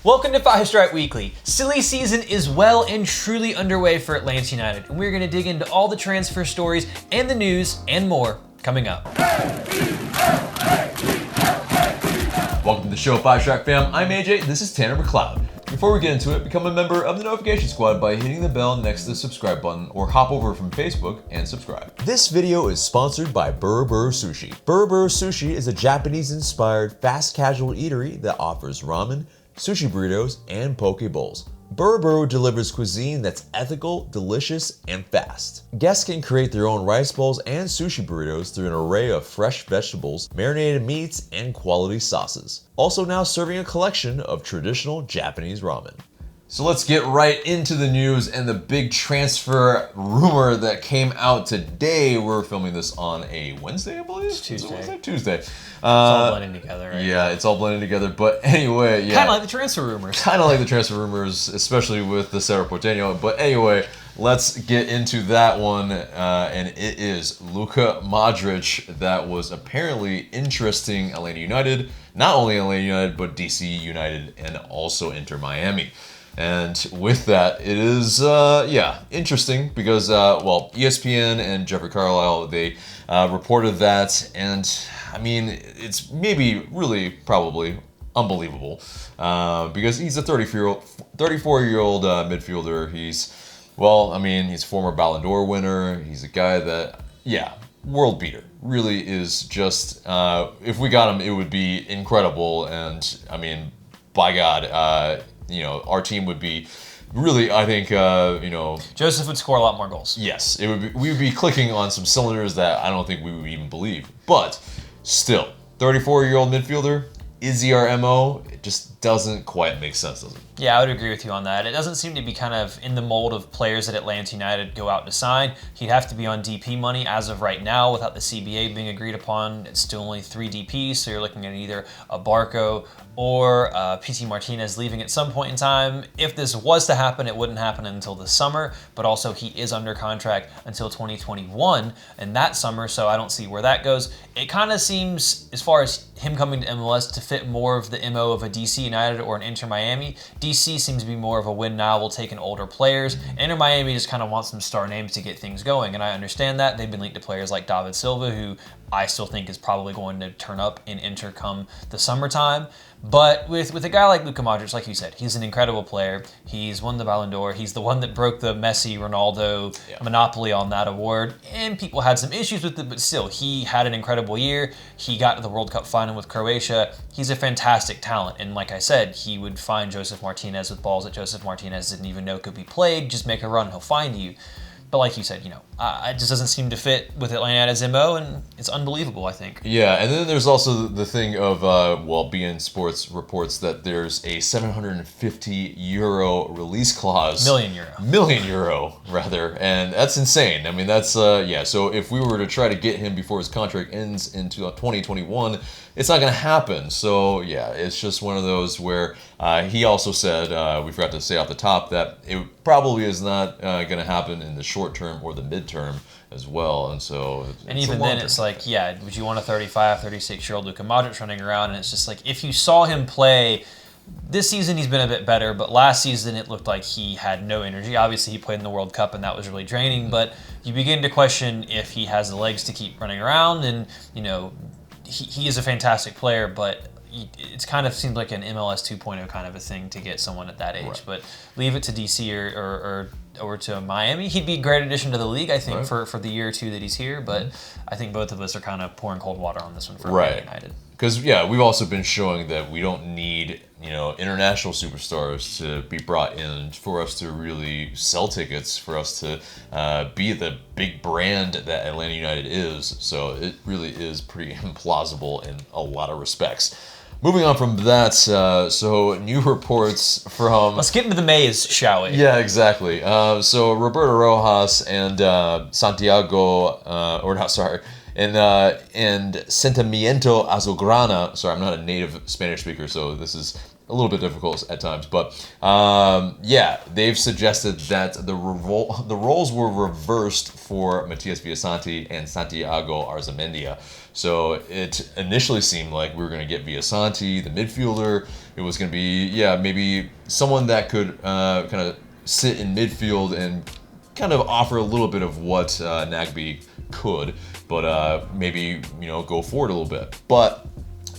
Welcome to Five Stripe Weekly. Silly season is well and truly underway for Atlanta United, and we're going to dig into all the transfer stories and the news and more coming up. Welcome to the show, Five Stripe fam. I'm AJ, this is Tanner McLeod. Before we get into it, become a member of the notification squad by hitting the bell next to the subscribe button or hop over from Facebook and subscribe. This video is sponsored by Burr Sushi. Burr Sushi is a Japanese-inspired fast casual eatery that offers ramen, sushi burritos, and poke bowls. Burr delivers cuisine that's ethical, delicious, and fast. Guests can create their own rice bowls and sushi burritos through an array of fresh vegetables, marinated meats, and quality sauces. Also now serving a collection of traditional Japanese ramen. So let's get right into the news and the big transfer rumor that came out today. We're filming this on a Wednesday, I believe? It's Tuesday. Tuesday. It's all blending together, right? Yeah, it's all blended together. But anyway, yeah. Kind of like the transfer rumors. Kind of like the transfer rumors, especially with the Cerro Porteño. But anyway, let's get into that one. And it is Luka Modric that was apparently interesting Atlanta United. Not only Atlanta United, but DC United and also Inter Miami. And with that, it is, interesting because, ESPN and Jeffrey Carlisle, they reported that, and, I mean, it's maybe really probably unbelievable because he's a 34-year-old midfielder. He's a former Ballon d'Or winner. He's a guy that, world beater. Really is just, if we got him, it would be incredible, and, I mean, by God, our team would be really, I think, Joseph would score a lot more goals. Yes, it would be, we would be clicking on some cylinders that I don't think we would even believe. But still, 34-year-old midfielder, is he our MO? It just doesn't quite make sense, does it? Yeah, I would agree with you on that. It doesn't seem to be kind of in the mold of players that Atlanta United go out to sign. He'd have to be on DP money as of right now without the CBA being agreed upon. It's still only 3 DPs, so you're looking at either a Barco or PT Martinez leaving at some point in time. If this was to happen, it wouldn't happen until the summer, but also he is under contract until 2021 and that summer, so I don't see where that goes. It kind of seems, as far as him coming to MLS, to fit more of the MO of a DC United or an Inter Miami. DC seems to be more of a win now, we'll take in older players. Inter Miami just kind of wants some star names to get things going, and I understand that. They've been linked to players like David Silva, who I still think is probably going to turn up in Inter come the summertime. But with a guy like Luka Modric, like you said, he's an incredible player. He's won the Ballon d'Or. He's the one that broke the Messi-Ronaldo monopoly on that award. And people had some issues with it, but still, he had an incredible year. He got to the World Cup final with Croatia. He's a fantastic talent. And like I said, he would find Joseph Martinez with balls that Joseph Martinez didn't even know could be played. Just make a run, he'll find you. But like you said, it just doesn't seem to fit with Atlanta's MO, and it's unbelievable, I think. Yeah, and then there's also the thing of, BN Sports reports that there's a €750 release clause. Million euro, rather, and that's insane. I mean, that's, so if we were to try to get him before his contract ends into 2021, it's not going to happen. So, yeah, it's just one of those where he also said, we forgot to say off the top, that it probably is not going to happen in the short term or the midterm as well. And so, and even then, it's like, would you want a 35, 36-year-old Luka Modric running around? And it's just like, if you saw him play this season, he's been a bit better, but last season it looked like he had no energy. Obviously, he played in the World Cup, and that was really draining. But you begin to question if he has the legs to keep running around. And he is a fantastic player, but it's kind of seems like an MLS 2.0 kind of a thing to get someone at that age. Right. But leave it to DC or to Miami. He'd be a great addition to the league, I think, for the year or two that he's here. But I think both of us are kind of pouring cold water on this one for United. Because, we've also been showing that we don't need, international superstars to be brought in for us to really sell tickets, for us to be the big brand that Atlanta United is. So it really is pretty implausible in a lot of respects. Moving on from that, so new reports from... Let's get into the maze, shall we? Yeah, exactly. So Roberto Rojas and and Sentimiento Azulgrana. Sorry, I'm not a native Spanish speaker, so this is a little bit difficult at times. But they've suggested that the roles were reversed for Matias Villasanti and Santiago Arzamendia. So it initially seemed like we were going to get Villasanti, the midfielder, It was going to be, maybe someone that could kind of sit in midfield and kind of offer a little bit of what Nagbe could, but maybe, go forward a little bit. But,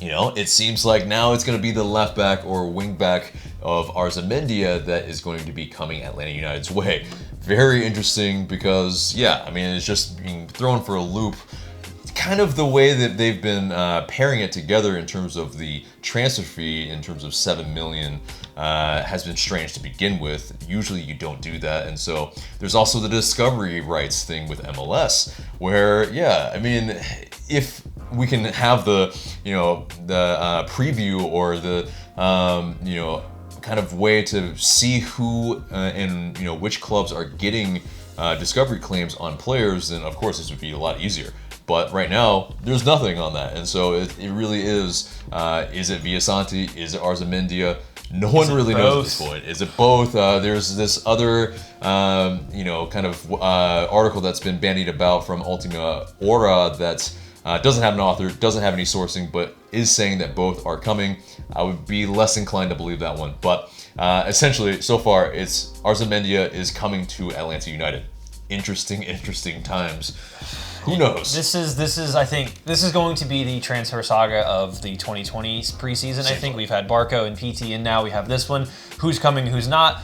it seems like now it's going to be the left back or wing back of Arzamendia that is going to be coming Atlanta United's way. Very interesting because, it's just being thrown for a loop. Kind of the way that they've been pairing it together in terms of the transfer fee, in terms of $7 million, has been strange to begin with. Usually you don't do that. And so there's also the discovery rights thing with MLS where, if we can have the preview or the, kind of way to see who and, which clubs are getting discovery claims on players, then of course this would be a lot easier. But right now, there's nothing on that. And so it really is it Villasanti? Is it Arzamendia? No one really knows at this point. Is it both? There's this other, kind of article that's been bandied about from Ultima Hora that doesn't have an author, doesn't have any sourcing, but is saying that both are coming. I would be less inclined to believe that one. But essentially, so far, it's Arzamendia is coming to Atlanta United. Interesting times. Who knows? This is I think this is going to be the transfer saga of the 2020 preseason. I think we've had Barco and PT, and now we have this one. Who's coming? Who's not?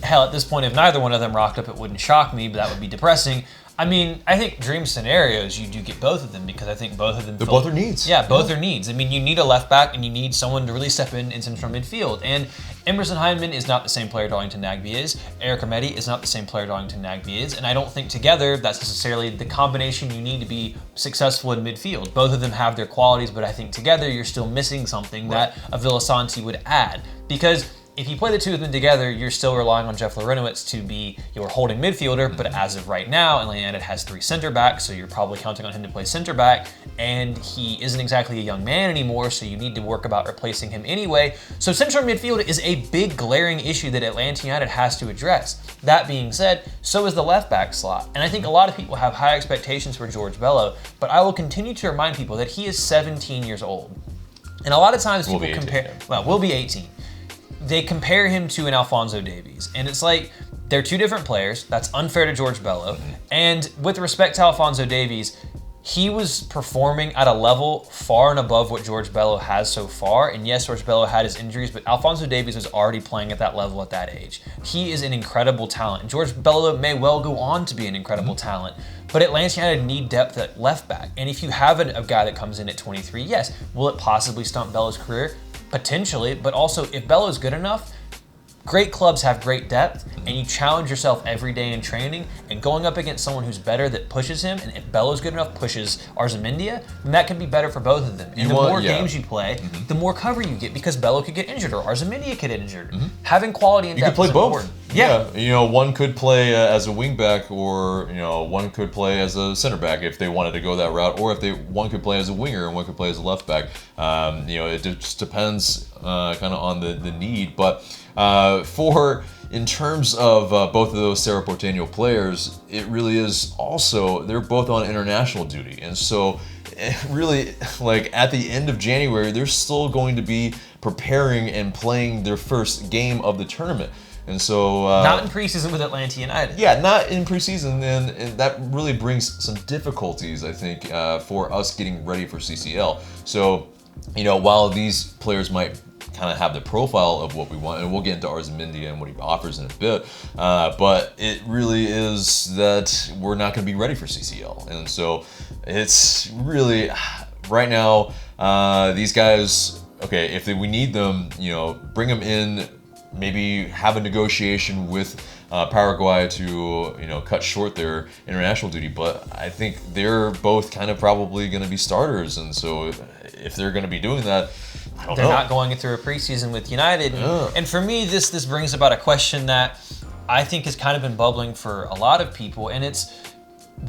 Hell, at this point, if neither one of them rocked up, it wouldn't shock me, but that would be depressing. I think dream scenarios, you do get both of them because I think both of them... Both are needs. Yeah, both are needs. You need a left back and you need someone to really step in central midfield. And Emerson Hyndman is not the same player Darlington Nagbe is. Eric Ameti is not the same player Darlington Nagbe is. And I don't think together that's necessarily the combination you need to be successful in midfield. Both of them have their qualities, but I think together you're still missing something that a Villasanti would add. Because... if you play the two of them together, you're still relying on Jeff Larentowicz to be your holding midfielder, but as of right now, Atlanta United has 3 center backs, so you're probably counting on him to play center back, and he isn't exactly a young man anymore, so you need to work about replacing him anyway. So central midfield is a big glaring issue that Atlanta United has to address. That being said, so is the left back slot, and I think a lot of people have high expectations for George Bello, but I will continue to remind people that he is 17 years old. And a lot of times people compare, we'll be 18. They compare him to an Alphonso Davies. And it's like, they're two different players. That's unfair to George Bello. And with respect to Alphonso Davies, he was performing at a level far and above what George Bello has so far. And yes, George Bello had his injuries, but Alphonso Davies was already playing at that level at that age. He is an incredible talent. And George Bello may well go on to be an incredible talent. But Atlanta United need depth at left back. And if you have a guy that comes in at 23, yes, will it possibly stump Bello's career? Potentially, but also if Bello's good enough, great clubs have great depth, and you challenge yourself every day in training, and going up against someone who's better that pushes him, and if Bello's good enough pushes Arzamendia, then that can be better for both of them. And the more games you play, the more cover you get, because Bello could get injured or Arzamendia could get injured. Having quality and depth is important. Yeah, one could play as a wing back, or one could play as a center back if they wanted to go that route, or if one could play as a winger and one could play as a left back. It just depends kind of on the need, but. In terms of both of those Cerro Porteño players, it really is also, they're both on international duty. And so really, like at the end of January, they're still going to be preparing and playing their first game of the tournament. And so... not in preseason with Atlanta United. Yeah, not in preseason, and that really brings some difficulties, I think, for us getting ready for CCL. So, while these players might kind of have the profile of what we want, and we'll get into Arzamendia and what he offers in a bit, but it really is that we're not going to be ready for CCL. And so it's really, right now, these guys, okay, if we need them, bring them in, maybe have a negotiation with Paraguay to cut short their international duty, but I think they're both kind of probably going to be starters, and so if they're going to be doing that, I don't know. They're not going through a preseason with United, and for me, this brings about a question that I think has kind of been bubbling for a lot of people, and it's,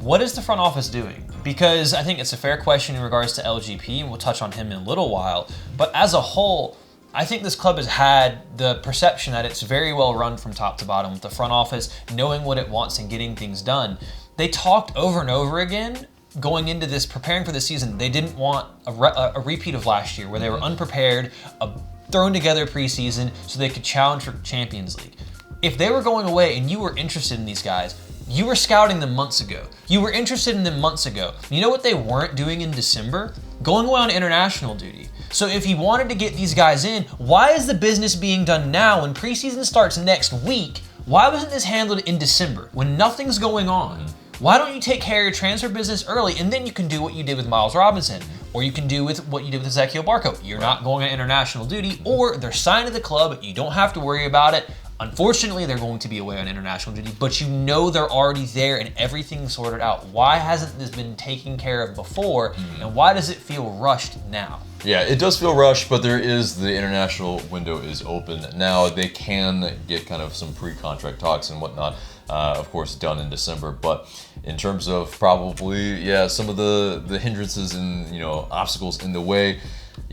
what is the front office doing? Because I think it's a fair question in regards to LGP, and we'll touch on him in a little while, but as a whole, I think this club has had the perception that it's very well run from top to bottom, with the front office knowing what it wants and getting things done. They talked over and over again going into this, preparing for the season. They didn't want a repeat of last year where they were unprepared, a throwing together preseason so they could challenge for Champions League. If they were going away and you were interested in these guys, you were scouting them months ago. You were interested in them months ago. You know what they weren't doing in December? Going away on international duty. So if you wanted to get these guys in, why is the business being done now when preseason starts next week? Why wasn't this handled in December when nothing's going on? Why don't you take care of your transfer business early, and then you can do what you did with Miles Robinson, or you can do with what you did with Ezequiel Barco. You're not going on international duty, or they're signed to the club. You don't have to worry about it. Unfortunately, they're going to be away on international duty, but you know they're already there and everything's sorted out. Why hasn't this been taken care of before, and why does it feel rushed now? Yeah, it does feel rushed, but there is the international window is open now. They can get kind of some pre-contract talks and whatnot, of course, done in December. But in terms of probably, some of the hindrances and obstacles in the way,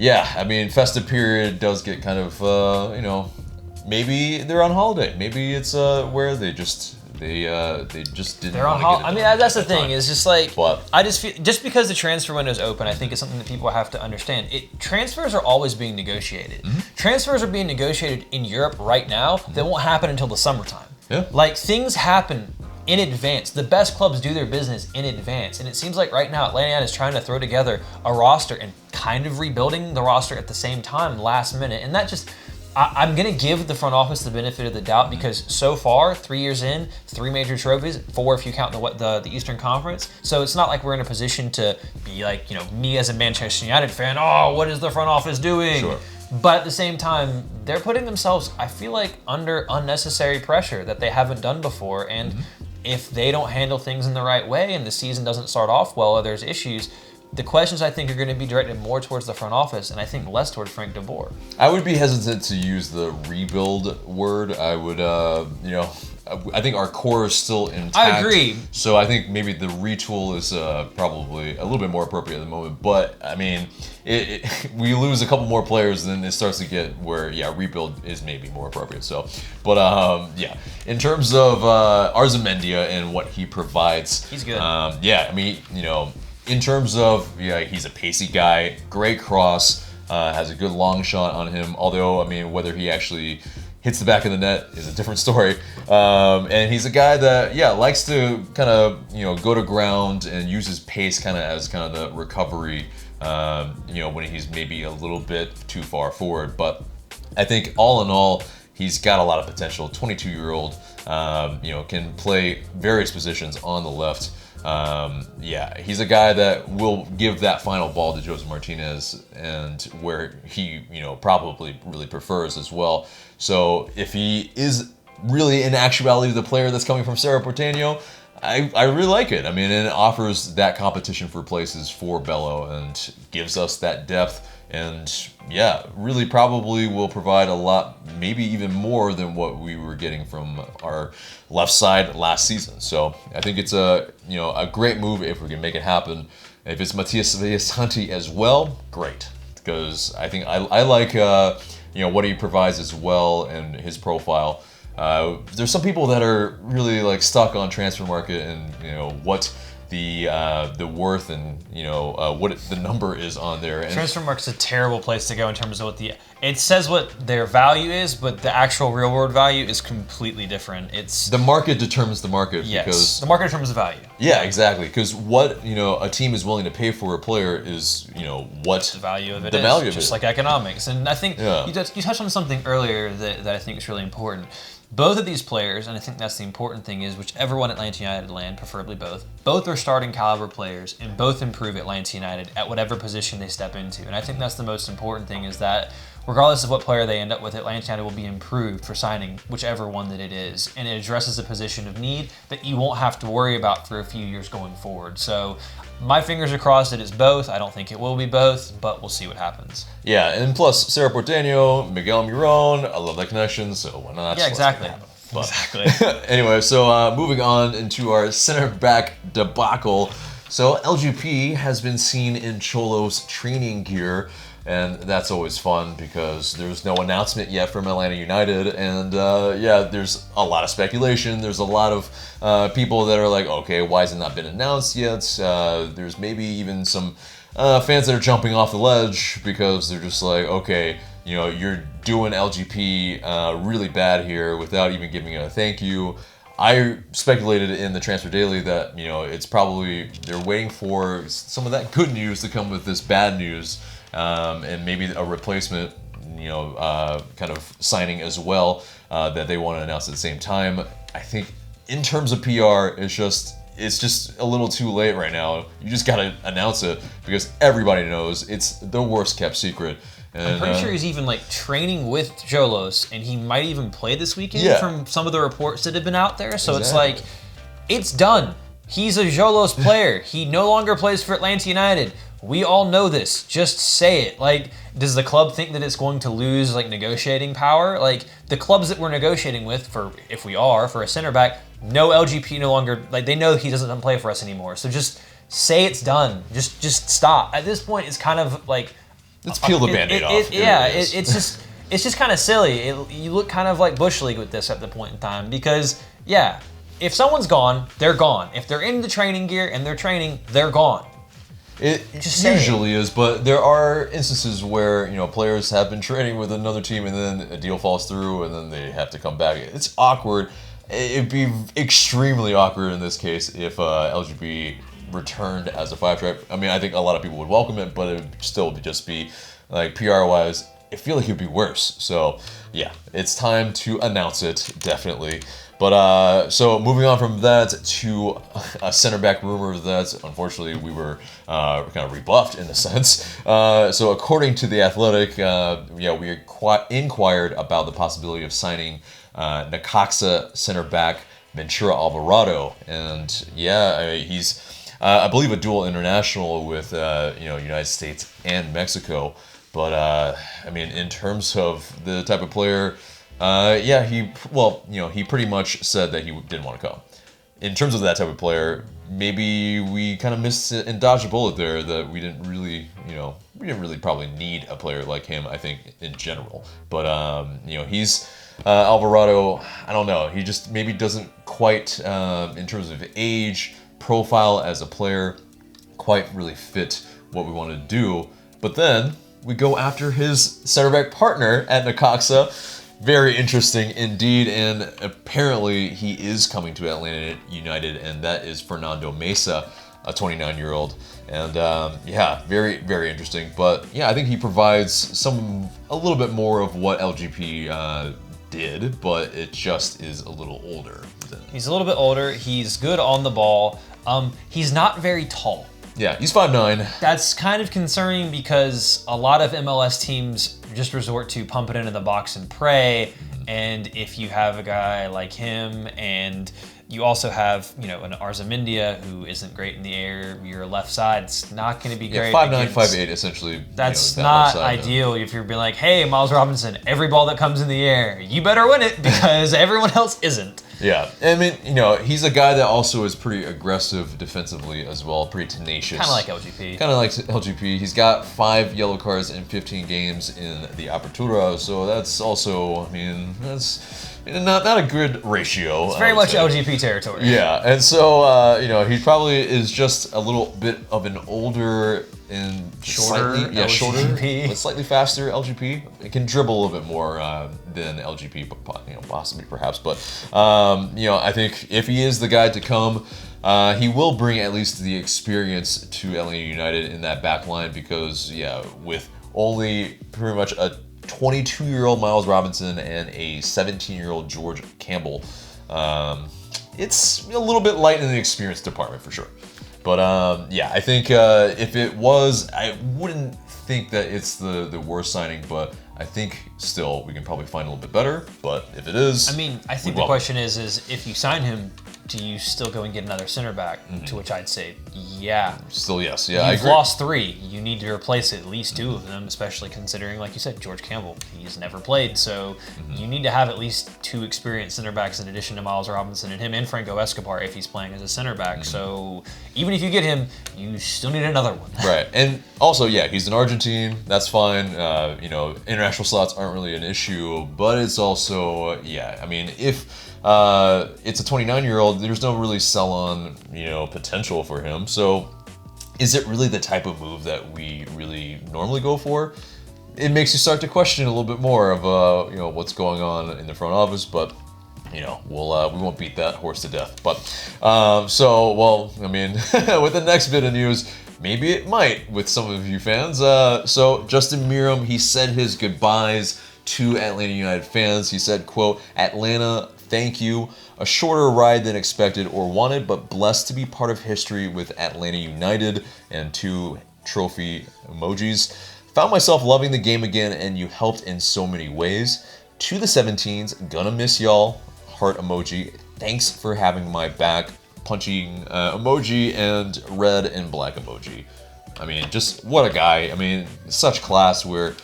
I mean, festive period does get kind of maybe they're on holiday. Maybe it's where they just didn't. They're on holiday. I mean, that's the thing. It's just like, but I just feel just because the transfer window is open, I think it's something that people have to understand. Transfers are always being negotiated. Transfers are being negotiated in Europe right now. That won't happen until the summertime. Yeah. Like things happen in advance. The best clubs do their business in advance, and it seems like right now Atlanta United is trying to throw together a roster and kind of rebuilding the roster at the same time, last minute, and that just. I'm going to give the front office the benefit of the doubt because so far, 3 years in, 3 major trophies, 4 if you count the Eastern Conference. So it's not like we're in a position to be like, me as a Manchester United fan, oh, what is the front office doing? Sure. But at the same time, they're putting themselves, I feel like, under unnecessary pressure that they haven't done before. And if they don't handle things in the right way and the season doesn't start off well or there's issues, the questions I think are going to be directed more towards the front office and I think less towards Frank de Boer. I would be hesitant to use the rebuild word. I would, I think our core is still intact. I agree. So I think maybe the retool is probably a little bit more appropriate at the moment. But I mean, we lose a couple more players, then it starts to get where rebuild is maybe more appropriate. So, but in terms of Arzamendia and what he provides, he's good. I mean, in terms of, he's a pacey guy, great cross, has a good long shot on him. Although, I mean, whether he actually hits the back of the net is a different story. And he's a guy that, likes to kind of, go to ground and use his pace kind of as kind of the recovery, when he's maybe a little bit too far forward. But I think all in all, he's got a lot of potential. 22-year-old, can play various positions on the left. He's a guy that will give that final ball to Joseph Martinez and where he, probably really prefers as well. So if he is really in actuality the player that's coming from Cerro Porteño, I really like it. I mean, and it offers that competition for places for Bello and gives us that depth and really probably will provide a lot, maybe even more than what we were getting from our left side last season. So I think it's a great move if we can make it happen. If it's Matias Villasanti as well, great, because I think I like what he provides as well and his profile. There's some people that are really like stuck on transfer market and what the worth and what the number is on there. And transfer market's a terrible place to go in terms of what it says what their value is, but the actual real world value is completely different. It's the market determines the market. Yes, because the market determines the value. Yeah, exactly. Because what a team is willing to pay for a player is what the value of it the is. Value of just it. like economics. And I think you touched on something earlier that I think is really important. Both of these players, and I think that's the important thing, is whichever one Atlanta United land, preferably both are starting caliber players, and both improve Atlanta United at whatever position they step into. And I think that's the most important thing, is that regardless of what player they end up with, Atlanta United will be improved for signing whichever one that it is. And it addresses a position of need that you won't have to worry about for a few years going forward. So my fingers are crossed that it's both. I don't think it will be both, but we'll see what happens. Yeah, and plus Cerro Porteño, Miguel Miron, I love that connection, so why not? Yeah, exactly. Exactly. Anyway, so moving on into our center back debacle. So LGP has been seen in Cholo's training gear, and that's always fun because there's no announcement yet from Atlanta United, and there's a lot of speculation. There's a lot of people that are like, okay, why has it not been announced yet? There's maybe even some fans that are jumping off the ledge because they're just like, okay, you're doing LGP really bad here without even giving it a thank you. I speculated in the Transfer Daily that, it's probably they're waiting for some of that good news to come with this bad news, and maybe a replacement, kind of signing as well, that they want to announce at the same time. I think in terms of PR, it's just a little too late right now. You just got to announce it because everybody knows it's the worst kept secret. And, I'm pretty sure he's even training with Jolos, and he might even play this weekend from some of the reports that have been out there. So Exactly. it's done. He's a Jolos player. He no longer plays for Atlanta United. We all know this. Just say it. Does the club think that it's going to lose negotiating power? The clubs that we're negotiating with for a center back, no LGP no longer. They know he doesn't play for us anymore. So just say it's done. Just stop. At this point, it's kind of let's peel the Band-Aid off. It's just kind of silly. You look kind of like Bush League with this at the point in time because, if someone's gone, they're gone. If they're in the training gear and they're training, they're gone. It usually is, but there are instances where, players have been training with another team and then a deal falls through and then they have to come back. It's awkward. It'd be extremely awkward in this case if LGB returned as a 5-track. I mean, I think a lot of people would welcome it, but it would still just be, PR-wise, I feel like it would be worse. So, yeah, it's time to announce it, definitely. But, so moving on from that to a center back rumor that, unfortunately, we were kind of rebuffed in a sense. So according to The Athletic, we inquired about the possibility of signing Necaxa center back Ventura Alvarado. And, he's... I believe a dual international with United States and Mexico, but in terms of the type of player, he pretty much said that he didn't want to come. In terms of that type of player, maybe we kind of missed it and dodged a bullet there that we didn't really probably need a player like him. I think in general, but he's Alvarado. I don't know. He just maybe doesn't quite in terms of age. Profile as a player quite really fit what we want to do, but then we go after his center back partner at Necaxa. Very interesting indeed, and apparently he is coming to Atlanta United, and that is Fernando Meza, a 29-year-old, and very, very interesting. But I think he provides a little bit more of what LGP did, but it just is a little older. He's a little bit older. He's good on the ball. He's not very tall. Yeah, he's 5'9". That's kind of concerning because a lot of MLS teams just resort to pump it into the box and pray. And if you have a guy like him and you also have, an Arzamendia who isn't great in the air, your left side's not going to be great. 5'9", 5'8", essentially. That's not ideal if you're being like, hey, Miles Robinson, every ball that comes in the air, you better win it because everyone else isn't. Yeah, I mean, he's a guy that also is pretty aggressive defensively as well, pretty tenacious. Kind of like LGP. He's got 5 yellow cards in 15 games in the Apertura, so that's also, that's not a good ratio. It's very much LGP territory. Yeah, and so, he probably is just a little bit of an older and shorter, but slightly faster LGP. It can dribble a little bit more than LGP, possibly perhaps. But I think if he is the guy to come, he will bring at least the experience to Atlanta United in that back line because with only pretty much a 22-year-old Miles Robinson and a 17-year-old George Campbell, it's a little bit light in the experience department for sure. But I think if it was, I wouldn't think that it's the worst signing, but I think still we can probably find a little bit better. But if it is, I think the question is if you sign him, do you still go and get another center back? Mm-hmm. To which I'd say, yeah. Still, yes. Yeah, You've lost 3. You need to replace at least 2 of them, especially considering, like you said, George Campbell. He's never played, so you need to have at least 2 experienced center backs in addition to Miles Robinson and him and Franco Escobar if he's playing as a center back. Mm-hmm. So even if you get him, you still need another one. Right, and also, he's an Argentine. That's fine. International slots aren't really an issue, but it's also, if it's a 29-year-old, there's no really sell-on, potential for him. So is it really the type of move that we really normally go for? it makes you start to question a little bit more of what's going on in the front office, but. We won't beat that horse to death. But, with the next bit of news, maybe it might with some of you fans. So Justin Meram, he said his goodbyes to Atlanta United fans. He said, quote, "Atlanta, thank you. A shorter ride than expected or wanted, but blessed to be part of history with Atlanta United," and 2 trophy emojis. "Found myself loving the game again, and you helped in so many ways. To the 17s, gonna miss y'all." Heart emoji. "Thanks for having my back." Punching emoji and red and black emoji. I mean, just what a guy. I mean, such class where,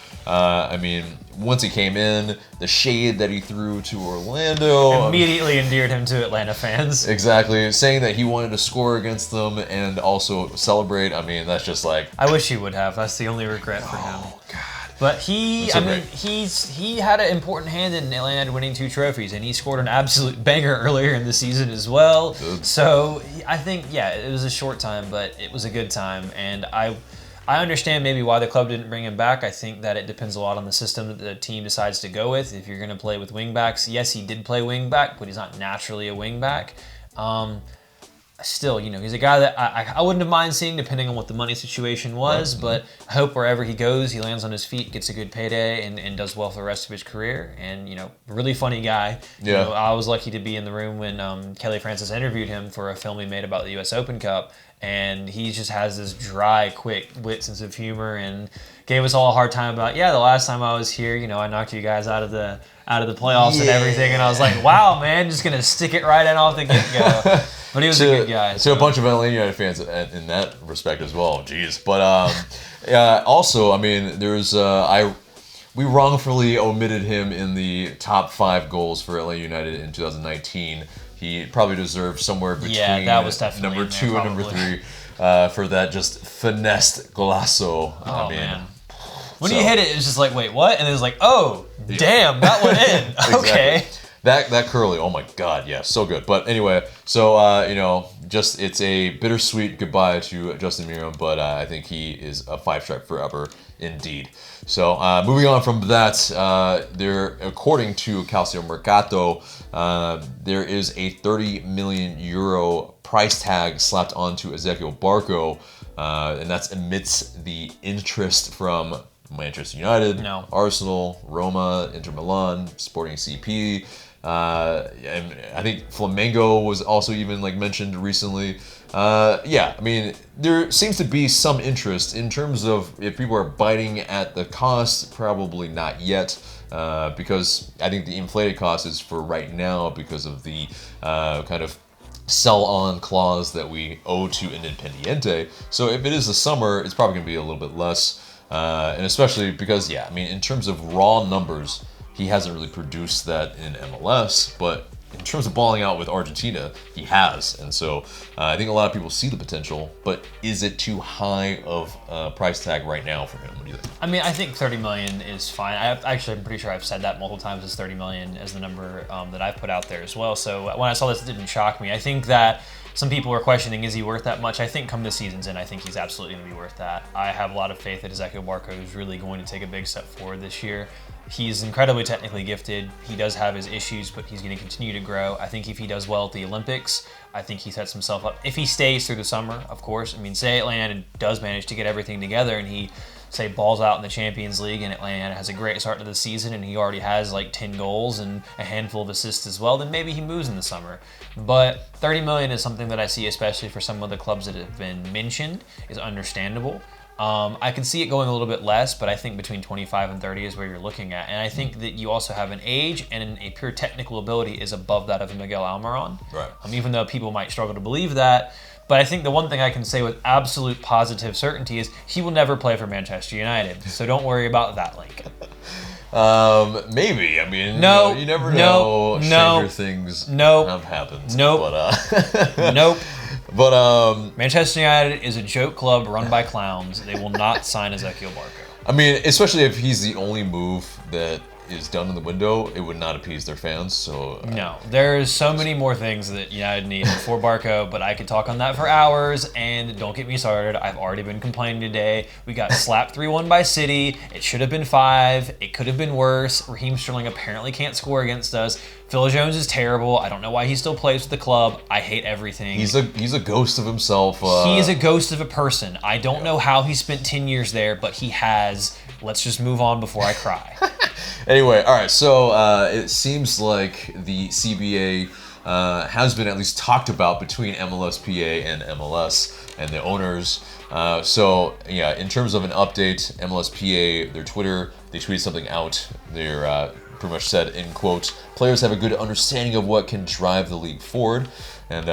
once he came in, the shade that he threw to Orlando immediately endeared him to Atlanta fans. Exactly. Saying that he wanted to score against them and also celebrate. I mean, that's just like... I wish he would have. That's the only regret for him. Oh, God. But he had an important hand in Atlanta winning 2 trophies, and he scored an absolute banger earlier in the season as well. Good. So I think, it was a short time, but it was a good time, and I understand maybe why the club didn't bring him back. I think that it depends a lot on the system that the team decides to go with. If you're going to play with wingbacks, yes, he did play wingback, but he's not naturally a wingback. Still, he's a guy that I wouldn't have mind seeing depending on what the money situation was, Right. but I hope wherever he goes, he lands on his feet, gets a good payday, and does well for the rest of his career. And, really funny guy. Yeah. I was lucky to be in the room when Kelly Francis interviewed him for a film he made about the U.S. Open Cup, and he just has this dry, quick wit, sense of humor, and gave us all a hard time about, the last time I was here, I knocked you guys out of the playoffs and everything, and I was like, wow, man, just going to stick it right in off the get-go. But he was a good guy. So a bunch of Atlanta United fans in that respect as well. Jeez. But also, I mean, we wrongfully omitted him in the top 5 goals for Atlanta United in 2019. He probably deserved somewhere between that was definitely number in there, 2 and number 3 for that just finessed golazo. Oh, man. When he hit it, it was just like, wait, what? And it was like, oh, damn, that went in. Exactly. Okay. That curly, oh my God, yeah, so good. But anyway, so it's a bittersweet goodbye to Justin Meram, but I think he is a 5-stripe forever indeed. So moving on from that, according to Calcio Mercato, there is a 30 million euro price tag slapped onto Ezequiel Barco, and that's amidst the interest from Manchester United, Arsenal, Roma, Inter Milan, Sporting CP. And I think Flamengo was also even mentioned recently. There seems to be some interest in terms of if people are biting at the cost. Probably not yet, because I think the inflated cost is for right now because of the kind of sell-on clause that we owe to Independiente. So if it is the summer, it's probably going to be a little bit less, and especially because in terms of raw numbers, he hasn't really produced that in MLS, but in terms of balling out with Argentina, he has. And so I think a lot of people see the potential, but is it too high of a price tag right now for him? What do you think? I think 30 million is fine. I'm pretty sure I've said that multiple times as 30 million as the number that I've put out there as well. So when I saw this, it didn't shock me. I think that some people were questioning, is he worth that much? I think come this season's end, I think he's absolutely going to be worth that. I have a lot of faith that Ezequiel Barco is really going to take a big step forward this year. He's incredibly technically gifted. He does have his issues, but he's going to continue to grow. I think if he does well at the Olympics, I think he sets himself up. If he stays through the summer, of course. Say Atlanta does manage to get everything together and he, balls out in the Champions League and Atlanta has a great start to the season and he already has 10 goals and a handful of assists as well, then maybe he moves in the summer. But 30 million is something that I see, especially for some of the clubs that have been mentioned, is understandable. I can see it going a little bit less, but I think between 25 and 30 is where you're looking at. And I think that you also have an age and a pure technical ability is above that of Miguel Almiron. Right. Even though people might struggle to believe that. But I think the one thing I can say with absolute positive certainty is he will never play for Manchester United. So don't worry about that link. Maybe. No, you never know. Stranger things have happened. Nope. But, nope. But Manchester United is a joke club run by clowns. They will not sign Ezequiel Barco. Especially if he's the only move that is done in the window, it would not appease their fans. So no, there's so many more things that United need for Barco, but I could talk on that for hours. And don't get me started. I've already been complaining today. We got slapped 3-1 by City. It should have been 5. It could have been worse. Raheem Sterling apparently can't score against us. Phil Jones is terrible. I don't know why he still plays with the club. I hate everything. He's a ghost of himself. He is a ghost of a person. I don't know how he spent 10 years there, but he has. Let's just move on before I cry. Anyway, all right. So it seems like the CBA has been at least talked about between MLSPA and MLS and the owners. So yeah, in terms of an update, MLSPA, their Twitter, they tweeted something out. They're pretty much said, in quotes, players have a good understanding of what can drive the league forward. And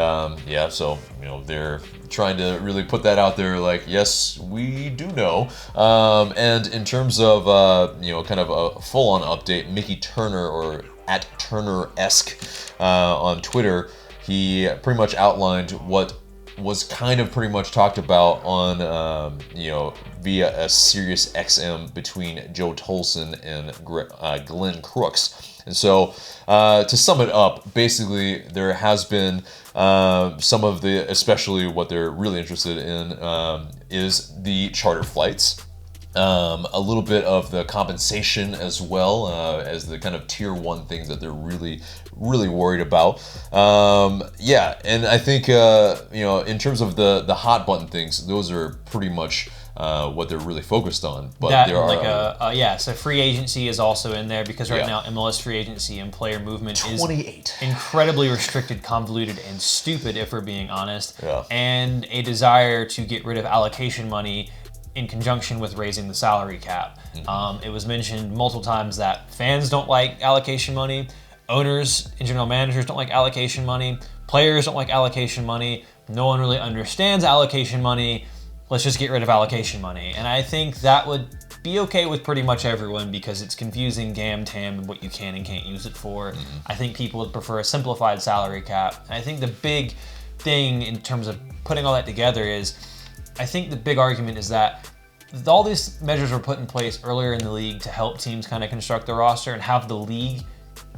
yeah, so, you know, they're trying to really put that out there like, yes, we do know. And in terms of, you know, kind of a full-on update, Mickey Turner, or at Turner-esque on Twitter, he pretty much outlined what was kind of pretty much talked about on, you know, via a Sirius XM between Joe Tolson and Glenn Crooks. And so, to sum it up, basically there has been some of the, especially what they're really interested in, is the charter flights. A little bit of the compensation as well, as the kind of tier 1 things that they're really worried about. Yeah, and I think, you know, in terms of the hot button things, those are pretty much what they're really focused on. But that, there are like yeah, so free agency is also in there, because right Yeah. now MLS free agency and player movement 28. is incredibly restricted, convoluted, and stupid, if we're being honest. Yeah. And a desire to get rid of allocation money in conjunction with raising the salary cap. It was mentioned multiple times that fans don't like allocation money, owners and general managers don't like allocation money, players don't like allocation money, no one really understands allocation money. Let's just get rid of allocation money. And I think that would be okay with pretty much everyone, because it's confusing gam-tam and what you can and can't use it for. I think people would prefer a simplified salary cap. And I think the big thing in terms of putting all that together is, I think the big argument is that all these measures were put in place earlier in the league to help teams kind of construct the roster and have the league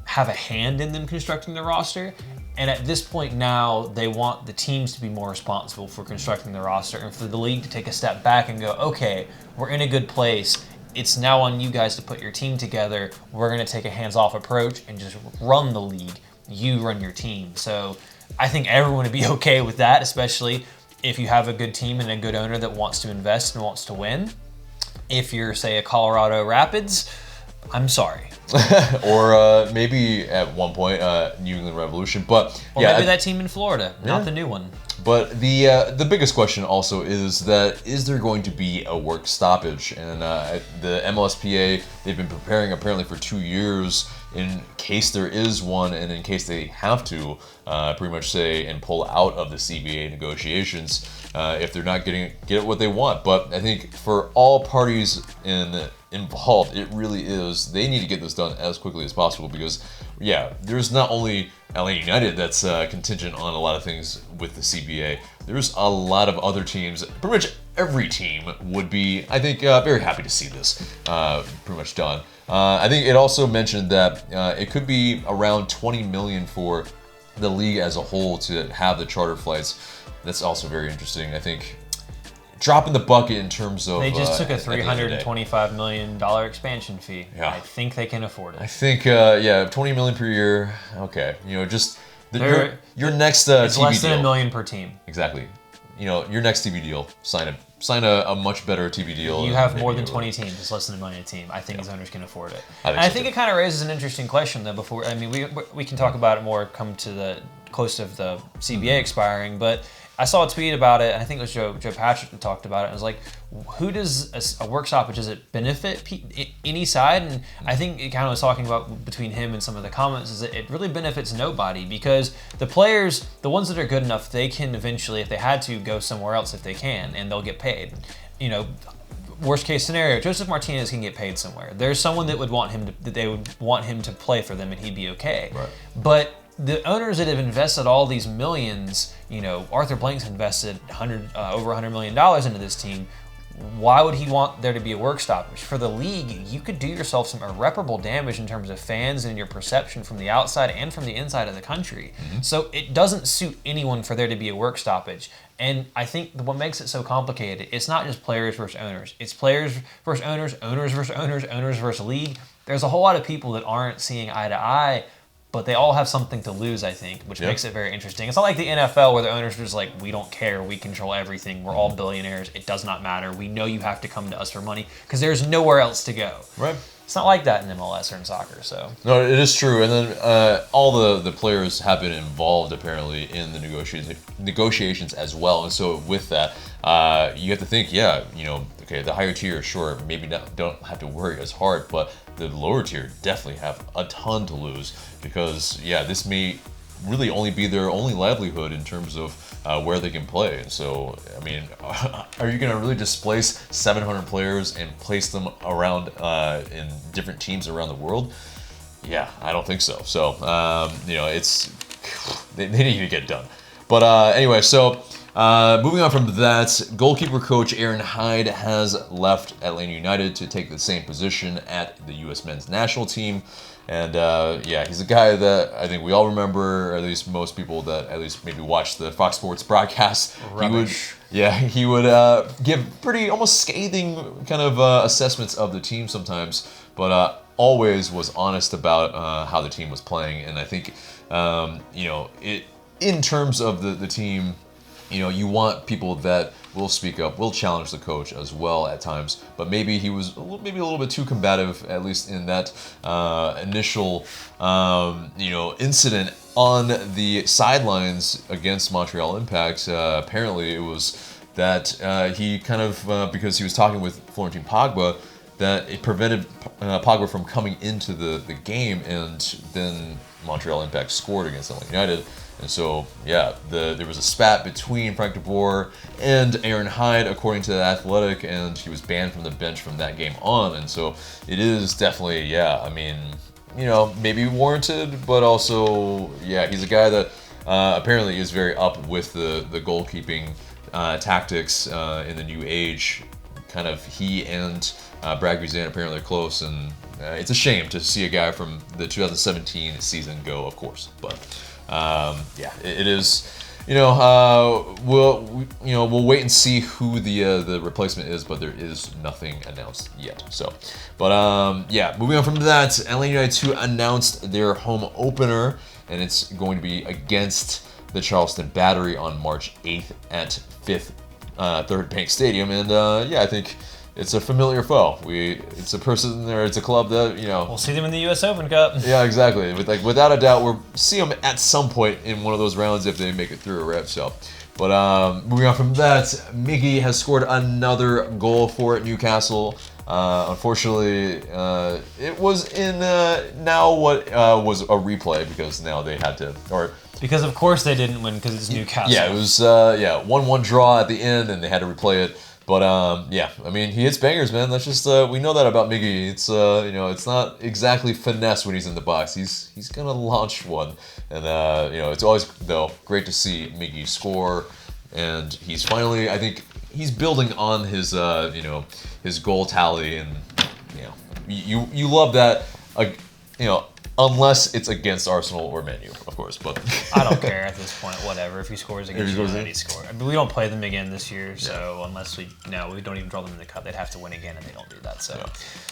have a hand in them constructing the roster. And at this point now, they want the teams to be more responsible for constructing the roster, and for the league to take a step back and go, okay, we're in a good place. It's now on you guys to put your team together. We're going to take a hands-off approach and just run the league. You run your team. So I think everyone would be okay with that, especially if you have a good team and a good owner that wants to invest and wants to win. If you're, say, a Colorado Rapids, I'm sorry. Or maybe at one point, New England Revolution. But or yeah, maybe that team in Florida, not the new one. But the biggest question also is that, is there going to be a work stoppage? And the MLSPA, they've been preparing apparently for 2 years in case there is one, and in case they have to pretty much say and pull out of the CBA negotiations if they're not get what they want. But I think for all parties involved, it really is, they need to get this done as quickly as possible, because yeah, there's not only LA United that's contingent on a lot of things with the CBA. There's a lot of other teams. Pretty much every team would be, I think, very happy to see this pretty much done. I think it also mentioned that it could be around $20 million for the league as a whole to have the charter flights. That's also very interesting. I think dropping the bucket in terms of... They just took a at the end of the day. $325 million expansion fee. Yeah. I think they can afford it. I think, yeah, $20 million per year. Okay, you know, just your next It's TV less than deal. $1 million per team. Exactly. You know, your next TV deal, sign a much better TV deal. You and have maybe more than you'll- 20 teams. It's less than $1 million a team. I think his owners can afford it. I think And I so think too. it kind of raises an interesting question, though. Before, I mean, we can talk about it more come to the close of the CBA expiring, but I saw a tweet about it, and I think it was Joe Patrick that talked about it. And it was like, who does a work stoppage, does it benefit any side? And I think it kind of was talking about between him and some of the comments is that it really benefits nobody, because the players, the ones that are good enough, they can eventually, if they had to, go somewhere else if they can, and they'll get paid. You know, worst case scenario, Joseph Martinez can get paid somewhere. There's someone that they would want him to play for them, and he'd be okay. Right. But the owners that have invested all these millions, you know, Arthur Blank's invested over $100 million into this team. why would he want there to be a work stoppage? For the league, you could do yourself some irreparable damage in terms of fans and your perception from the outside and from the inside of the country. So it doesn't suit anyone for there to be a work stoppage. And I think what makes it so complicated, it's not just players versus owners. It's players versus owners, owners versus owners, owners versus league. There's a whole lot of people that aren't seeing eye to eye, but they all have something to lose, I think, which makes it very interesting. It's not like the NFL where the owners are just like, we don't care, we control everything, we're all billionaires, it does not matter, we know you have to come to us for money, because there's nowhere else to go. Right. It's not like that in MLS or in soccer, so. No, it is true. And then all the players have been involved, apparently, in the negotiations as well. And so with that, you have to think, okay, the higher tier, sure, maybe don't have to worry as hard, but the lower tier definitely have a ton to lose because, this may really only be their only livelihood in terms of where they can play. And so, I mean, are you going to really displace 700 players and place them around in different teams around the world? Yeah, I don't think so. So, it's they need to get done. But anyway, so moving on from that, goalkeeper coach Aaron Hyde has left Atlanta United to take the same position at the U.S. men's national team. And he's a guy that I think we all remember, or at least most people that at least maybe watch the Fox Sports broadcast. Rubbish. He would give pretty almost scathing kind of assessments of the team sometimes, but always was honest about how the team was playing. And I think, in terms of the team, you want people that will speak up, will challenge the coach as well at times. But maybe he was maybe a little bit too combative, at least in that initial, incident on the sidelines against Montreal Impact. Apparently, it was that he kind of, because he was talking with Florentin Pogba, that it prevented Pogba from coming into the game, and then Montreal Impact scored against Atlanta United. And so, there was a spat between Frank de Boer and Aaron Hyde, according to The Athletic, and he was banned from the bench from that game on. And so it is definitely, maybe warranted, but also, he's a guy that apparently is very up with the goalkeeping tactics in the new age. Kind of he and Brad Guzan apparently are close, and it's a shame to see a guy from the 2017 season go, of course, but. It is. We'll wait and see who the replacement is, but there is nothing announced yet. So, but moving on from that, Atlanta United 2 announced their home opener, and it's going to be against the Charleston Battery on March 8th at 5th Third Bank Stadium, and I think. It's a familiar foe. It's a person there. It's a club that We'll see them in the U.S. Open Cup. Yeah, exactly. Without a doubt, we'll see them at some point in one of those rounds if they make it through a rep. So, but moving on from that, Miggy has scored another goal for Newcastle. Unfortunately, it was in now what was a replay because now they had to because of course they didn't win because it's Newcastle. Yeah, it was 1-1 draw at the end, and they had to replay it. But I mean, he hits bangers, man. That's just we know that about Miggy. It's it's not exactly finesse when he's in the box. He's gonna launch one, and it's always great to see Miggy score. And he's finally, I think, he's building on his his goal tally, and you love that, unless it's against Arsenal or Man U, of course. But I don't care at this point. Whatever. If he scores against United, he scores. I mean, we don't play them again this year, so unless we don't even draw them in the cup, they'd have to win again, and they don't do that. So. Yeah.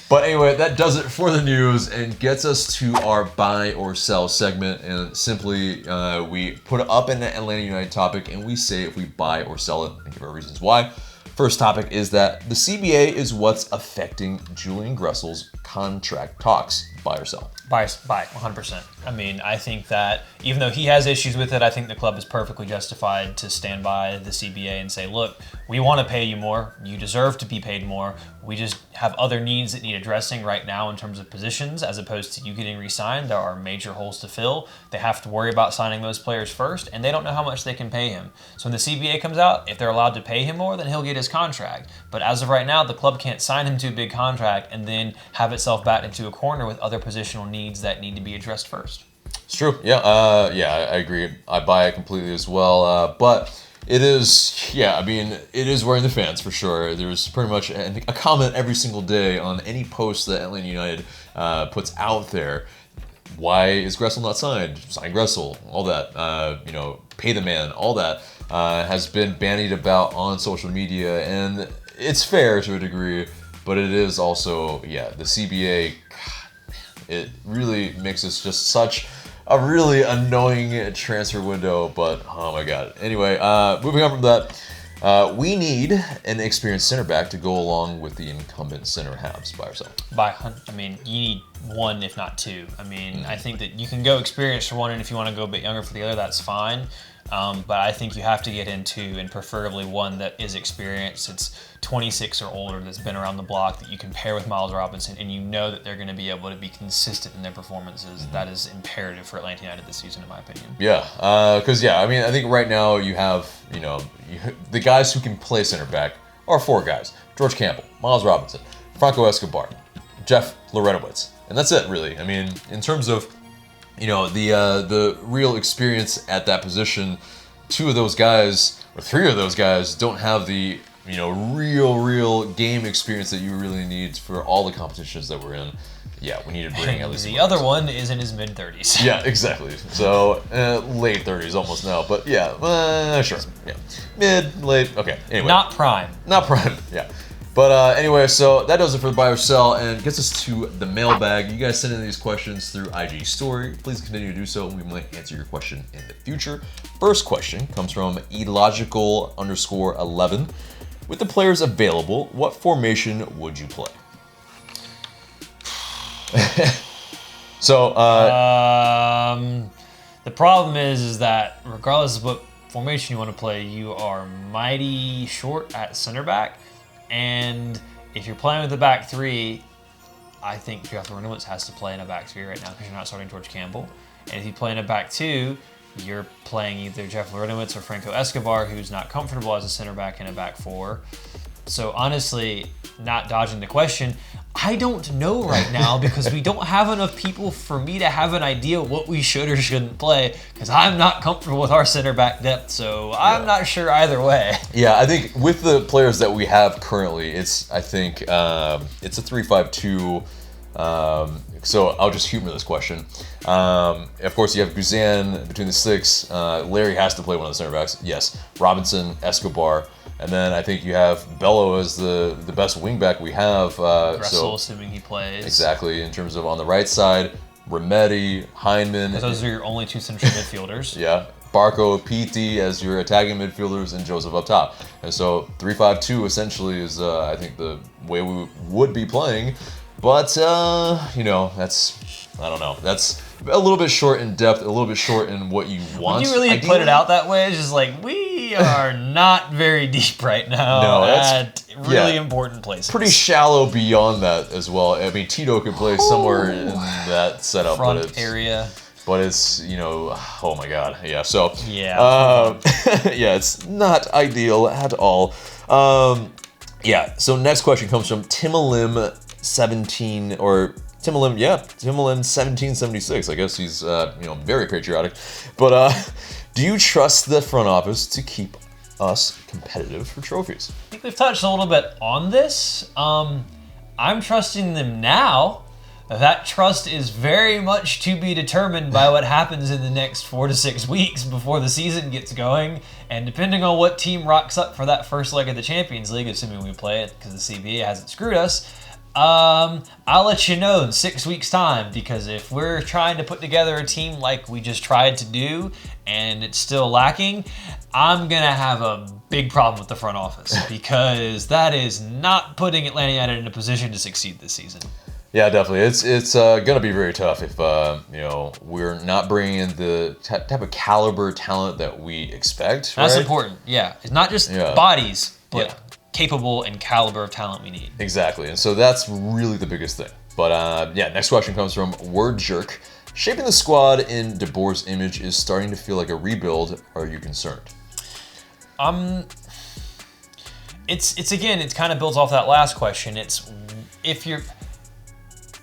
But anyway, that does it for the news and gets us to our buy or sell segment. And simply, we put up an Atlanta United topic, and we say if we buy or sell it and give our reasons why. First topic is that the CBA is what's affecting Julian Gressel's contract talks. Buy or sell? Buy, 100%. I mean, I think that even though he has issues with it, I think the club is perfectly justified to stand by the CBA and say, look, we want to pay you more. You deserve to be paid more. We just have other needs that need addressing right now in terms of positions, as opposed to you getting re-signed. There are major holes to fill. They have to worry about signing those players first, and they don't know how much they can pay him. So when the CBA comes out, if they're allowed to pay him more, then he'll get his contract. But as of right now, the club can't sign him to a big contract and then have itself backed into a corner with other positional needs that need to be addressed first. It's true. I agree. I buy it completely as well. But It is, yeah, I mean, it is wearing the fans for sure. There's pretty much a comment every single day on any post that Atlanta United puts out there. Why is Gressel not signed? Sign Gressel, all that. You know, pay the man, all that has been bandied about on social media, and it's fair to a degree, but it is also, yeah, the CBA, God, man, it really makes this just such a really annoying transfer window, but oh my god. Anyway, moving on from that, we need an experienced center back to go along with the incumbent center halves by ourselves. I mean, you need one, if not two. I mean, I think that you can go experienced for one, and if you want to go a bit younger for the other, that's fine. But I think you have to get into, and preferably one that is experienced. It's 26 or older, that's been around the block, that you can pair with Miles Robinson, and you know that they're going to be able to be consistent in their performances. That is imperative for Atlanta United this season, in my opinion. Yeah, because I mean, I think right now you have, the guys who can play center back are four guys: George Campbell, Miles Robinson, Franco Escobar, Jeff Lorenowitz, and that's it, really. I mean, in terms of the real experience at that position, two of those guys or three of those guys don't have the real game experience that you really need for all the competitions that we're in. Yeah, we need to bring at least the other one is in his mid-30s. Yeah, exactly. So late 30s almost now, but yeah, sure. Yeah, mid, late. Okay. Anyway, not prime. Not prime. Yeah. But anyway, so that does it for the buy or sell, and gets us to the mailbag. You guys send in these questions through IG story. Please continue to do so, and we might answer your question in the future. First question comes from illogical_11. With the players available, what formation would you play? So, the problem is that regardless of what formation you want to play, you are mighty short at center back. And if you're playing with the back three, I think Jeff Lorenowitz has to play in a back three right now because you're not starting George Campbell. And if you play in a back two, you're playing either Jeff Lorenowitz or Franco Escobar, who's not comfortable as a center back in a back four. So honestly, not dodging the question, I don't know right now because we don't have enough people for me to have an idea what we should or shouldn't play, because I'm not comfortable with our center back depth, so I'm not sure either way. Yeah, I think with the players that we have currently, it's a 3-5-2. So I'll just humor this question. Of course, you have Guzan between the six. Larry has to play one of the center backs. Yes. Robinson, Escobar. And then I think you have Bello as the best wingback we have. Russell, assuming he plays. Exactly. In terms of on the right side, Remedi, Heineman. Those are your only two central midfielders. Yeah. Barco, PT as your attacking midfielders, and Joseph up top. And so 3-5-2 essentially is, I think, the way we would be playing. But, that's, I don't know. That's a little bit short in depth, a little bit short in what you want. Would you really put it out that way? It's just like, we are not very deep right now at really important places. Pretty shallow beyond that as well. I mean, Tito could play somewhere in that setup. Front area. But it's, oh my God. Yeah, so. Yeah. Yeah, it's not ideal at all. So next question comes from Timolim17, or Timolim 1776. I guess he's, very patriotic. But do you trust the front office to keep us competitive for trophies? I think we've touched a little bit on this. I'm trusting them now. That trust is very much to be determined by what happens in the next 4 to 6 weeks before the season gets going. And depending on what team rocks up for that first leg of the Champions League, assuming we play it because the CBA hasn't screwed us, I'll let you know in 6 weeks' time, because if we're trying to put together a team like we just tried to do and it's still lacking, I'm going to have a big problem with the front office because that is not putting Atlanta United in a position to succeed this season. Yeah, definitely. It's going to be very tough if we're not bringing in the type of caliber talent that we expect. That's right? important. Yeah, it's not just bodies, but capable and caliber of talent we need. Exactly, and so that's really the biggest thing. But next question comes from Word Jerk. Shaping the squad in De Boer's image is starting to feel like a rebuild. Are you concerned? It's kind of builds off that last question. It's if you're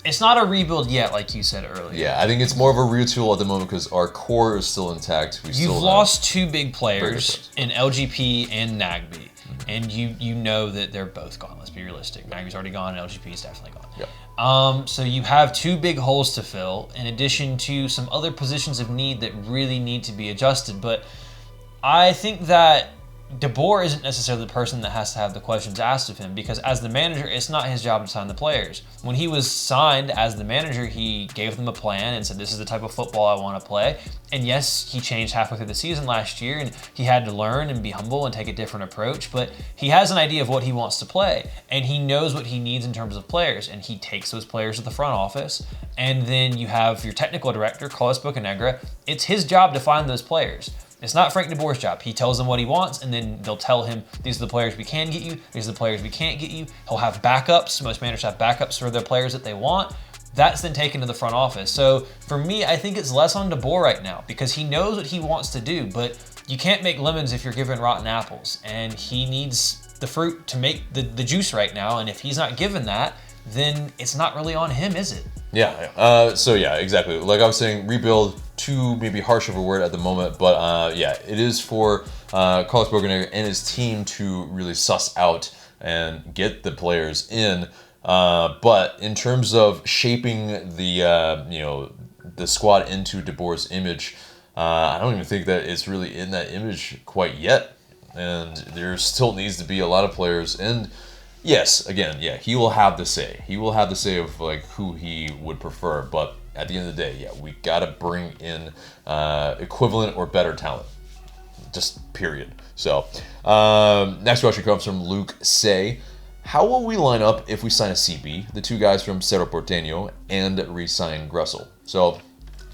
It's not a rebuild yet, like you said earlier. Yeah, I think it's more of a retool at the moment because our core is still intact. You've lost two big players in LGP and Nagby, and you know that they're both gone. Let's be realistic. Nagby's already gone, and LGP's definitely gone. Yep. So you have two big holes to fill, in addition to some other positions of need that really need to be adjusted. But I think that De Boer isn't necessarily the person that has to have the questions asked of him, because as the manager, it's not his job to sign the players. When he was signed as the manager, he gave them a plan and said, this is the type of football I want to play. And yes, he changed halfway through the season last year, and he had to learn and be humble and take a different approach, but he has an idea of what he wants to play, and he knows what he needs in terms of players, and he takes those players to the front office. And then you have your technical director, Carlos Bocanegra. It's his job to find those players. It's not Frank De Boer's job. He tells them what he wants, and then they'll tell him, these are the players we can get you, these are the players we can't get you. He'll have backups. Most managers have backups for their players that they want. That's then taken to the front office. So for me, I think it's less on De Boer right now, because he knows what he wants to do, but you can't make lemons if you're given rotten apples, and he needs the fruit to make the juice right now, and if he's not given that, then it's not really on him, is it? Yeah. So yeah, exactly. Like I was saying, rebuild, too maybe harsh of a word at the moment, but yeah, it is for Carlos Bocanegra and his team to really suss out and get the players in. But in terms of shaping the the squad into De Boer's image, I don't even think that it's really in that image quite yet, and there still needs to be a lot of players. And yes, again, yeah, he will have the say. He will have the say of like who he would prefer. But at the end of the day, yeah, we gotta bring in equivalent or better talent. Just period. So next question comes from Luke Say. How will we line up if we sign a CB, the two guys from Cerro Porteño, and re-sign Gressel? So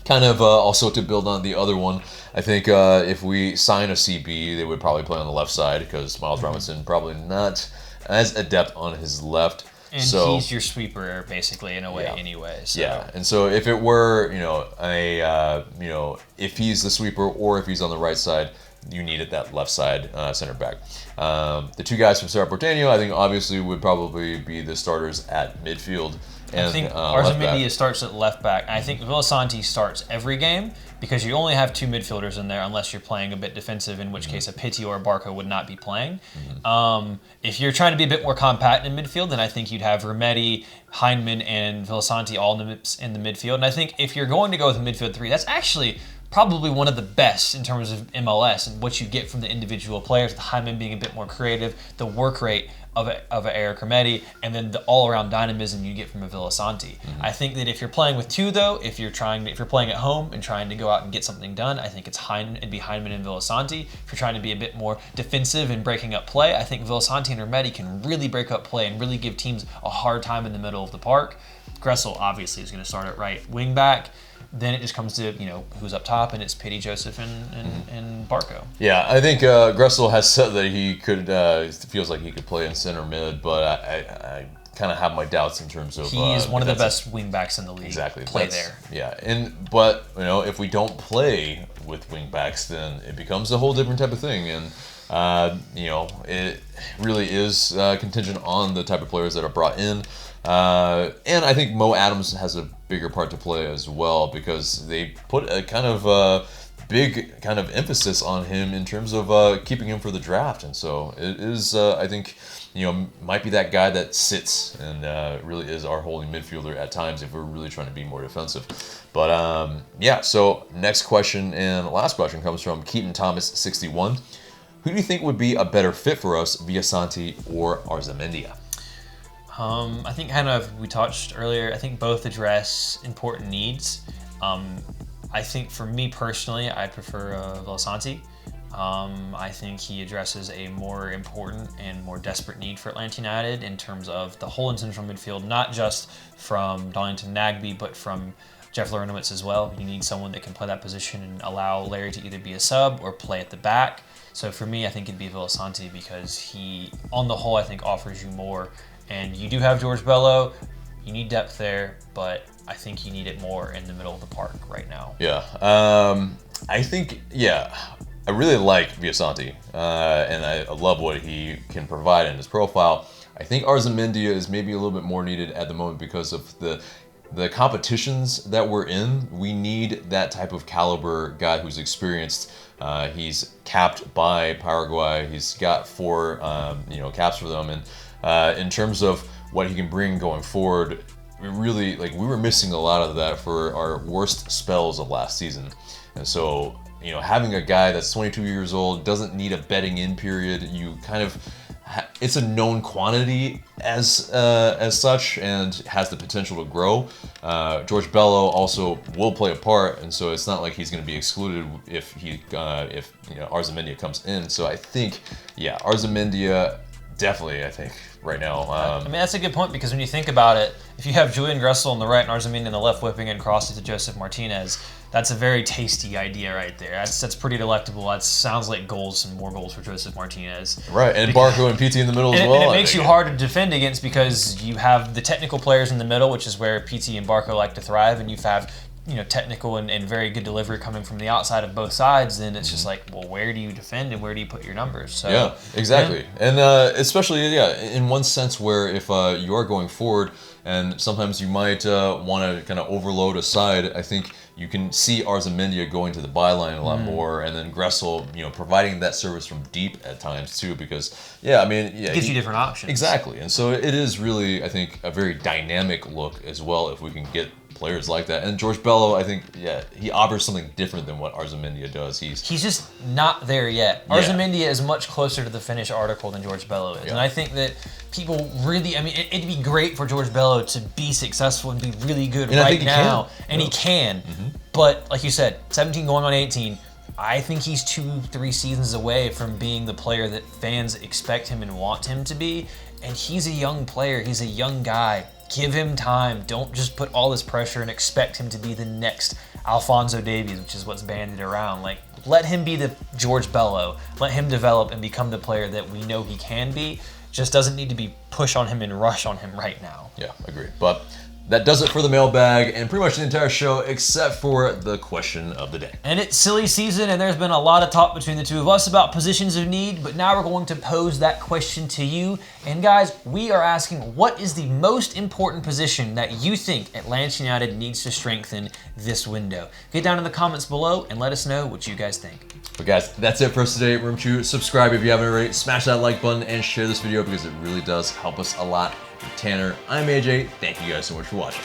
kind of also to build on the other one, I think if we sign a CB, they would probably play on the left side because Miles Robinson probably not as adept on his left. And so, he's your sweeper basically in a way anyway. So. Yeah, and so if it were, if he's the sweeper or if he's on the right side, you needed that left side center back. The two guys from Cerro Porteño, I think obviously would probably be the starters at midfield. And, I think Arzamendia starts at left back. I think Villasanti starts every game because you only have two midfielders in there unless you're playing a bit defensive, in which case a Pitti or a Barco would not be playing. If you're trying to be a bit more compact in midfield, then I think you'd have Rometti, Heinemann, and Villasanti all in the midfield. And I think if you're going to go with a midfield three, that's actually probably one of the best in terms of MLS and what you get from the individual players, the Hyman being a bit more creative, the work rate of a Eric Rometti, and then the all-around dynamism you get from a Villasanti. I think that if you're playing with two, though, if you're playing at home and trying to go out and get something done, I think it'd be Heinemann and Villasanti. If you're trying to be a bit more defensive and breaking up play, I think Villasanti and Rometti can really break up play and really give teams a hard time in the middle of the park. Gressel obviously is going to start at right wing back. Then it just comes to who's up top, and it's Pitti, Joseph, and Barco. Yeah, I think Gressel has said that he could feels like he could play in center mid, but I kind of have my doubts in terms of he is one of the best wing backs in the league. Exactly, play there. Yeah, but if we don't play with wing backs, then it becomes a whole different type of thing, and it really is contingent on the type of players that are brought in. And I think Mo Adams has a bigger part to play as well because they put a kind of big kind of emphasis on him in terms of keeping him for the draft. And so it is, I think, might be that guy that sits and really is our holding midfielder at times if we're really trying to be more defensive. But yeah, so next question and last question comes from Keaton Thomas 61. Who do you think would be a better fit for us, Villasanti or Arzamendia? I think we touched earlier, I think both address important needs. I think for me personally, I'd prefer Villasanti. I think he addresses a more important and more desperate need for Atlanta United in terms of the whole in central midfield, not just from Darlington Nagbe, but from Jeff Larentowicz as well. You need someone that can play that position and allow Larry to either be a sub or play at the back. So for me, I think it'd be Villasanti because he, on the whole, I think offers you more. And you do have George Bello. You need depth there, but I think you need it more in the middle of the park right now. Yeah. I think, I really like Villasanti, and I love what he can provide in his profile. I think Arzamendia is maybe a little bit more needed at the moment because of the the competitions that we're in, we need that type of caliber guy who's experienced. He's capped by Paraguay. He's got 4 caps for them, and in terms of what he can bring going forward, we were missing a lot of that for our worst spells of last season. And so, having a guy that's 22 years old, doesn't need a betting in period, you kind of, it's a known quantity as such, and has the potential to grow. George Bello also will play a part, and so it's not like he's going to be excluded if Arzamendia comes in. So I think, Arzamendia definitely, I think, right now. I mean, that's a good point, because when you think about it, if you have Julian Gressel on the right and Arzamendia on the left whipping and crosses to Joseph Martinez, that's a very tasty idea right there. That's pretty delectable. That sounds like goals and more goals for Joseph Martinez. Right, and Barco and PT in the middle as well. And it makes you hard to defend against, because you have the technical players in the middle, which is where PT and Barco like to thrive, and you have technical and very good delivery coming from the outside of both sides. Then it's just like, well, where do you defend and where do you put your numbers? So yeah, exactly. And especially in one sense where if you are going forward, and sometimes you might want to kind of overload a side, I think you can see Arzamendia going to the byline a lot more, and then Gressel, providing that service from deep at times too, because it gives you different options. Exactly, and so it is really, I think, a very dynamic look as well if we can get players like that. And George Bello, I think, he offers something different than what Arzamendia does. He's just not there yet. Arzamendia is much closer to the finished article than George Bello is. And I think that people really, it'd be great for George Bello to be successful and be really good right now. And he can. But like you said, 17 going on 18, I think he's 2-3 seasons away from being the player that fans expect him and want him to be. And he's a young player. He's a young guy. Give him time. Don't just put all this pressure and expect him to be the next Alphonso Davies, which is what's bandied around. Like, let him be the George Bello. Let him develop and become the player that we know he can be. Just doesn't need to be push on him and rush on him right now. Yeah, agreed. But that does it for the mailbag and pretty much the entire show, except for the question of the day. And it's silly season, and there's been a lot of talk between the two of us about positions of need, but now we're going to pose that question to you. And guys, we are asking, what is the most important position that you think Atlanta United needs to strengthen this window? Get down in the comments below and let us know what you guys think. But guys, that's it for us today. Remember to subscribe if you haven't already, smash that like button, and share this video because it really does help us a lot. Tanner, I'm AJ. Thank you guys so much for watching.